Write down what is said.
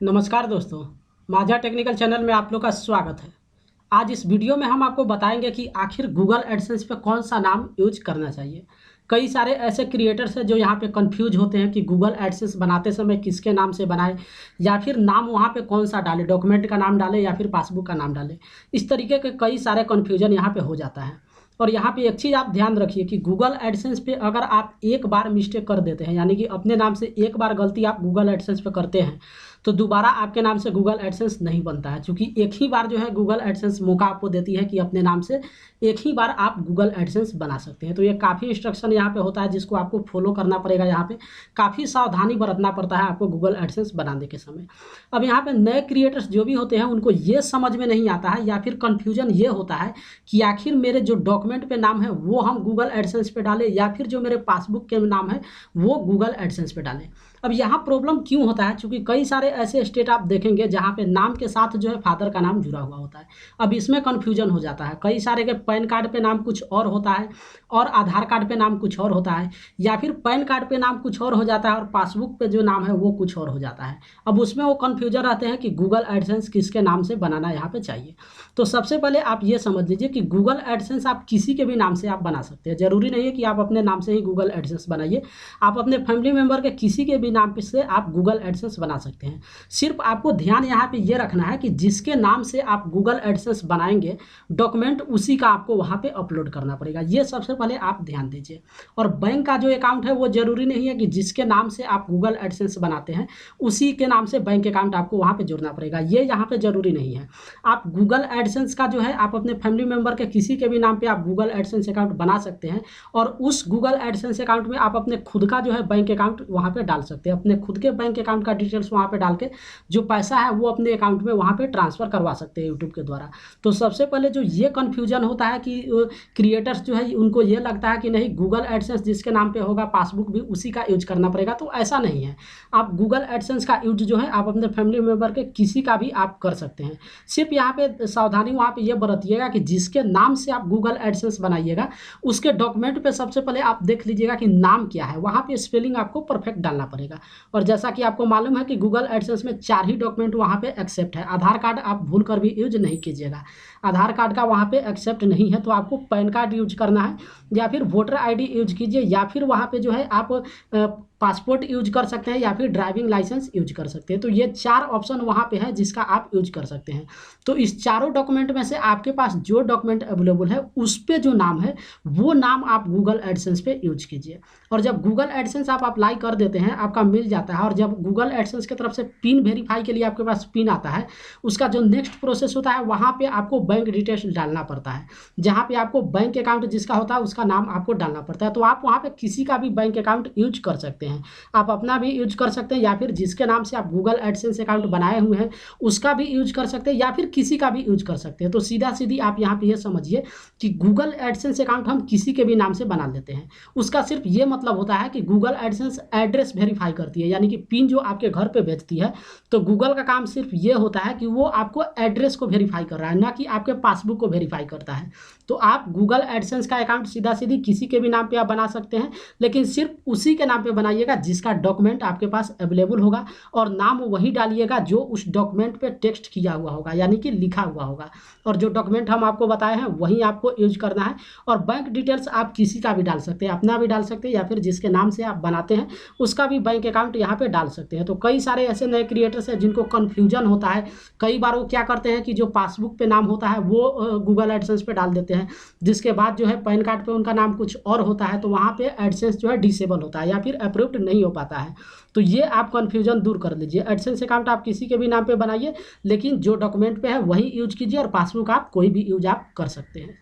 नमस्कार दोस्तों, माझा टेक्निकल चैनल में आप लोग का स्वागत है। आज इस वीडियो में हम आपको बताएंगे कि आखिर गूगल एडसेंस पे कौन सा नाम यूज करना चाहिए। कई सारे ऐसे क्रिएटर्स हैं जो यहाँ पे कंफ्यूज होते हैं कि गूगल एडसेंस बनाते समय किसके नाम से बनाए या फिर नाम वहाँ पे कौन सा डाले, डॉक्यूमेंट का नाम डाले या फिर पासबुक का नाम डाले। इस तरीके के कई सारे कन्फ्यूजन यहाँ पे हो जाता है। और यहाँ पे एक चीज़ आप ध्यान रखिए कि गूगल एडसेंस पे अगर आप एक बार मिस्टेक कर देते हैं, यानी कि अपने नाम से एक बार गलती आप गूगल एडसेंस पे करते हैं, तो दोबारा आपके नाम से गूगल एडसेंस नहीं बनता है। क्योंकि एक ही बार जो है गूगल एडसेंस मौका आपको देती है कि अपने नाम से एक ही बार आप गूगल एडसेंस बना सकते हैं। तो ये काफ़ी इंस्ट्रक्शन यहाँ पे होता है जिसको आपको फॉलो करना पड़ेगा। यहाँ पे काफ़ी सावधानी बरतना पड़ता है आपको गूगल एडसेंस बनाने के समय। अब यहाँ पे नए क्रिएटर्स जो भी होते हैं उनको ये समझ में नहीं आता है या फिर कन्फ्यूजन ये होता है कि आखिर मेरे जो डॉक्यूमेंट पे नाम है वो हम गूगल एडसेंस पे डालें या फिर जो मेरे पासबुक के नाम है वो गूगल एडसेंस पे डालें। अब यहाँ प्रॉब्लम क्यों होता है? क्योंकि कई सारे ऐसे स्टेट आप देखेंगे जहाँ पे नाम के साथ जो है फादर का नाम जुड़ा हुआ होता है। अब इसमें कन्फ्यूजन हो जाता है। कई सारे के पैन कार्ड पे नाम कुछ और होता है और आधार कार्ड पे नाम कुछ और होता है, या फिर पैन कार्ड पे नाम कुछ और हो जाता है और पासबुक पे जो नाम है वो कुछ और हो जाता है। अब उसमें वो कन्फ्यूजन रहते हैं कि गूगल एडसेंस किसके नाम से बनाना यहाँ पे चाहिए। तो सबसे पहले आप ये समझ लीजिए कि गूगल एडसेंस आप किसी के भी नाम से आप बना सकते हैं। जरूरी नहीं है कि आप अपने नाम से ही गूगल एडसेंस बनाइए, आप अपने फैमिली मेम्बर के किसी के भी नाम पे से आप गूगल एडसेंस बना सकते हैं। सिर्फ आपको ध्यान यहाँ पे ये रखना है कि जिसके नाम से आप गूगल एडसेंस बनाएंगे डॉक्यूमेंट उसी का आपको वहाँ पे अपलोड करना पड़ेगा। ये सबसे पहले आप ध्यान दीजिए। और बैंक का जो अकाउंट है वो जरूरी नहीं है कि जिसके नाम से आप गूगल एडसेंस बनाते हैं उसी के नाम से बैंक अकाउंट आपको वहाँ पे जोड़ना पड़ेगा। ये यहाँ पे जरूरी नहीं है। आप गूगल एडसेंस का जो है आप अपने फैमिली मेम्बर के किसी के भी नाम पे आप गूगल एडसेंस अकाउंट बना सकते हैं और उस गूगल एडसेंस अकाउंट में आप अपने खुद का जो है बैंक अकाउंट वहाँ पे डाल सकते हैं। अपने खुद के बैंक अकाउंट का डिटेल्स वहाँ पे डाल के जो पैसा है वो अपने अकाउंट में वहाँ पे ट्रांसफ़र करवा सकते हैं यूट्यूब के द्वारा। तो सबसे पहले जो ये कन्फ्यूजन होता है कि क्रिएटर्स जो है उनको ये लगता है कि नहीं गूगल एडसेंस जिसके नाम पे होगा पासबुक भी उसी का यूज करना पड़ेगा। तो ऐसा नहीं है। आप गूगल एडसेंस का यूज जो है आप अपने फैमिली मेम्बर के किसी का भी आप कर सकते हैं। सिर्फ यहाँ पे सावधानी वहाँ पे ये बरतिएगा कि जिसके नाम से आप गूगल एडसेंस बनाइएगा उसके डॉक्यूमेंट पे सबसे पहले आप देख लीजिएगा कि नाम क्या है। वहाँ पे स्पेलिंग आपको परफेक्ट डालना पड़ेगा। और जैसा कि आपको मालूम है कि गूगल एडसेंस में 4 ही डॉक्यूमेंट वहाँ पे एक्सेप्ट है। आधार कार्ड आप भूल कर भी यूज नहीं कीजिएगा। आधार कार्ड का वहाँ पे एक्सेप्ट नहीं है तो आपको पैन कार्ड यूज करना है या फिर वोटर आईडी यूज कीजिए या फिर वहाँ पे जो है आप पासपोर्ट यूज कर सकते हैं या फिर ड्राइविंग लाइसेंस यूज कर सकते हैं। तो ये 4 ऑप्शन वहाँ पे है जिसका आप यूज कर सकते हैं। तो इस चारों डॉक्यूमेंट में से आपके पास जो डॉक्यूमेंट अवेलेबल है उस पे जो नाम है वो नाम आप गूगल एडसेंस पे यूज कीजिए। और जब गूगल एडसेंस आप अप्लाई कर देते हैं आपका मिल जाता है और जब गूगल एडसेंस की तरफ से पिन वेरीफाई के लिए आपके पास पिन आता है उसका जो नेक्स्ट प्रोसेस होता है वहाँ पे आपको बैंक डिटेल्स डालना पड़ता है। जहाँ पे आपको बैंक अकाउंट जिसका होता है उसका नाम आपको डालना पड़ता है। तो आप वहाँ पे किसी का भी बैंक अकाउंट यूज कर सकते हैं। आप अपना भी यूज कर सकते हैं या फिर जिसके नाम से आप गूगल एडसेंस अकाउंट बनाए हुए हैं उसका भी यूज कर सकते हैं या फिर किसी का भी यूज कर सकते हैं। तो सीधा सीधी आप यहाँ पे ये समझिए कि गूगल एडसेंस अकाउंट हम किसी के भी नाम से बना लेते हैं। उसका सिर्फ ये मतलब होता है कि गूगल एडसेंस एड्रेस वेरीफाई करती है, यानी कि पिन जो आपके घर पे भेजती है। तो गूगल का काम सिर्फ ये होता है कि वो आपको एड्रेस को वेरीफाई कर रहा है, ना कि आपके पासबुक को वेरीफाई करता है। तो आप गूगल एडसेंस का अकाउंट सीधा सीधी किसी के भी नाम पे आप बना सकते हैं, लेकिन सिर्फ उसी के नाम पे बनाइएगा जिसका डॉक्यूमेंट आपके पास अवेलेबल होगा और नाम वही डालिएगा जो उस डॉक्यूमेंट पे टेक्स्ट किया हुआ होगा, यानी कि लिखा हुआ होगा। और जो डॉक्यूमेंट हम आपको बताए हैं वही आपको यूज करना है। और बैंक डिटेल्स आप किसी का भी डाल सकते हैं, अपना भी डाल सकते हैं या फिर जिसके नाम से आप बनाते हैं उसका भी बैंक अकाउंट यहाँ पे डाल सकते हैं। तो कई सारे ऐसे नए क्रिएटर्स हैं जिनको कन्फ्यूजन होता है। कई बार वो क्या करते हैं कि जो पासबुक पे नाम होता है वो गूगल एडसेंस पे डाल देते हैं, जिसके बाद जो है पैन कार्ड पे उनका नाम कुछ और होता है तो वहाँ पे एडसेंस जो है डिसेबल होता है या फिर अप्रूव्ड नहीं हो पाता है। तो ये आप कन्फ्यूजन दूर कर लीजिए। एडसेंस अकाउंट आप किसी के भी नाम पे बनाइए, लेकिन जो डॉक्यूमेंट पे है वही यूज कीजिए और पासबुक आप कोई भी यूज आप कर सकते हैं।